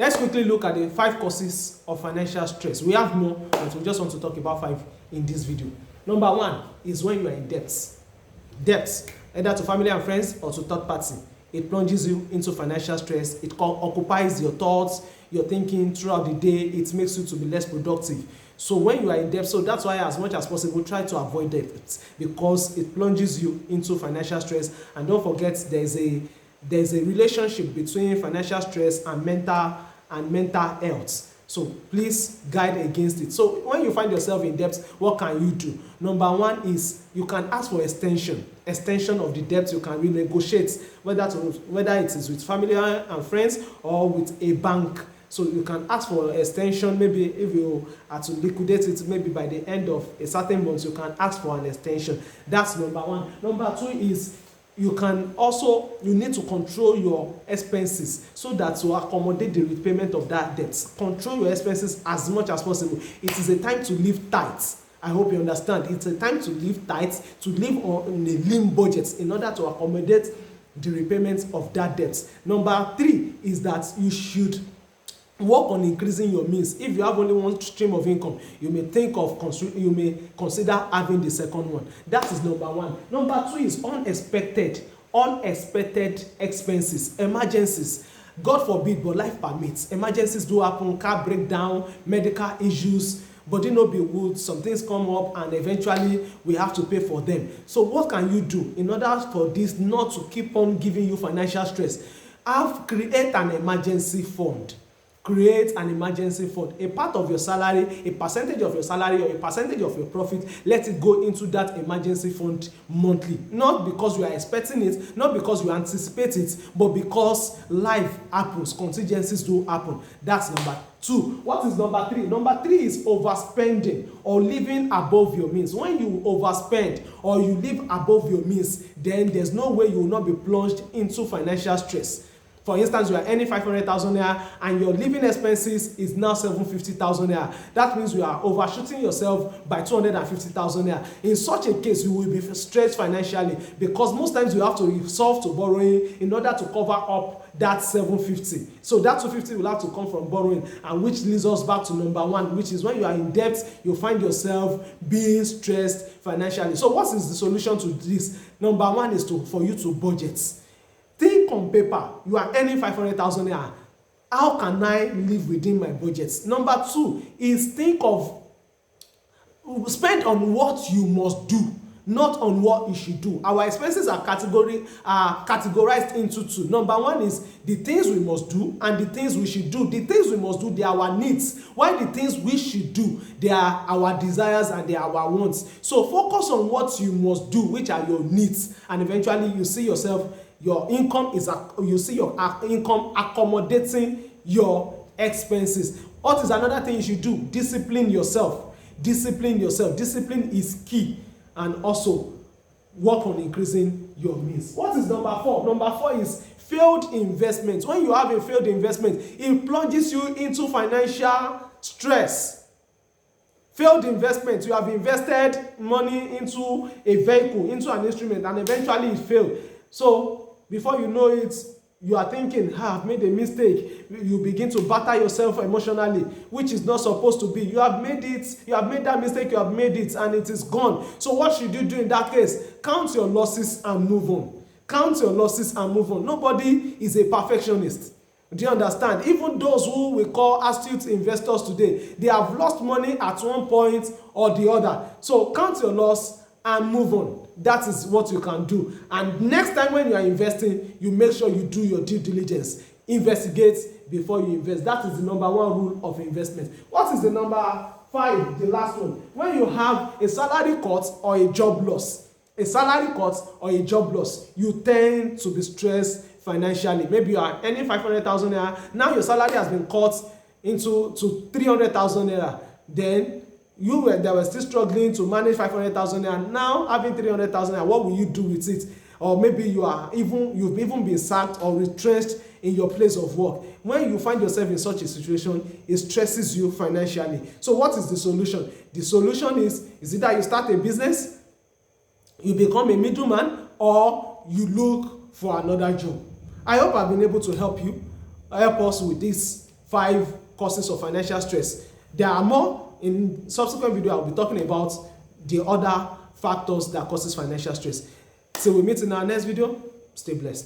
Let's quickly look at the 5 causes of financial stress. We have more, but we just want to talk about 5 in this video. Number 1 is when you are in debt. Debt, either to family and friends or to third party. It plunges you into financial stress. It occupies your thoughts, your thinking throughout the day. It makes you to be less productive. So when you are in debt, so that's why as much as possible try to avoid debt, because it plunges you into financial stress. And don't forget, there's a relationship between financial stress and mental health. So please guide against it. So when you find yourself in debt, what can you do? Number 1 is you can ask for extension of the debt. You can renegotiate, whether it is with family and friends or with a bank. So you can ask for extension. Maybe if you are to liquidate it, maybe by the end of a certain month, you can ask for an extension. That's number 1. Number 2 is you need to control your expenses so that to accommodate the repayment of that debt. Control your expenses as much as possible. It is a time to live tight. I hope you understand. It's a time to live tight, to live on a lean budget in order to accommodate the repayment of that debt. Number 3 is that you should work on increasing your means. If you have only one stream of income, you may consider having the second one. That is number 1. Number 2 is unexpected expenses, emergencies. God forbid, but life permits. Emergencies do happen, car breakdown, medical issues, body no be good, some things come up and eventually we have to pay for them. So what can you do in order for this not to keep on giving you financial stress? Create an emergency fund. Create an emergency fund. A part of your salary, a percentage of your salary, or a percentage of your profit, let it go into that emergency fund monthly. Not because you are expecting it, not because you anticipate it, but because life happens, contingencies do happen. That's number 2. What is number 3? Number 3 is overspending or living above your means. When you overspend or you live above your means, then there's no way you will not be plunged into financial stress. For instance, you are earning 500,000 naira and your living expenses is now 750,000 naira. That means you are overshooting yourself by 250,000 naira. In such a case, you will be stressed financially because most times you have to resort to borrowing in order to cover up that 750. So that 250 will have to come from borrowing, and which leads us back to number 1, which is when you are in debt, you find yourself being stressed financially. So what is the solution to this? Number 1 is for you to budget. Think on paper. You are earning 500,000 naira. How can I live within my budget? Number 2 is spend on what you must do, not on what you should do. Our expenses are categorized into 2. Number 1 is the things we must do and the things we should do. The things we must do, they are our needs, while the things we should do, they are our desires and they are our wants. So focus on what you must do, which are your needs, and eventually you see yourself, your income accommodating your expenses. What is another thing you should do? Discipline yourself. Discipline is key. And also work on increasing your means. What is number 4? Number 4 is failed investments. When you have a failed investment, it plunges you into financial stress. Failed investment, you have invested money into a vehicle, into an instrument, and eventually it failed. So before you know it, you are thinking, I've made a mistake. You begin to batter yourself emotionally, which is not supposed to be. You have made that mistake, and it is gone. So what should you do in that case? Count your losses and move on. Nobody is a perfectionist. Do you understand? Even those who we call astute investors today, they have lost money at one point or the other. So count your loss and move on. That is what you can do. And next time when you are investing, you make sure you do your due diligence. Investigate before you invest. That is the number 1 rule of investment. What is the number 5, the last one? When you have a salary cut or a job loss, you tend to be stressed financially. Maybe you are earning 500,000 naira. Now your salary has been cut to 300,000 naira. Then they were still struggling to manage 500,000 naira. Now having 300,000 naira, what will you do with it? Or maybe you've even been sacked or retrenched in your place of work. When you find yourself in such a situation, it stresses you financially. So what is the solution? The solution is either you start a business, you become a middleman, or you look for another job. I hope I've been able to help us with these 5 causes of financial stress. There are more. In subsequent video, I'll be talking about the other factors that causes financial stress. Till we meet in our next video, stay blessed.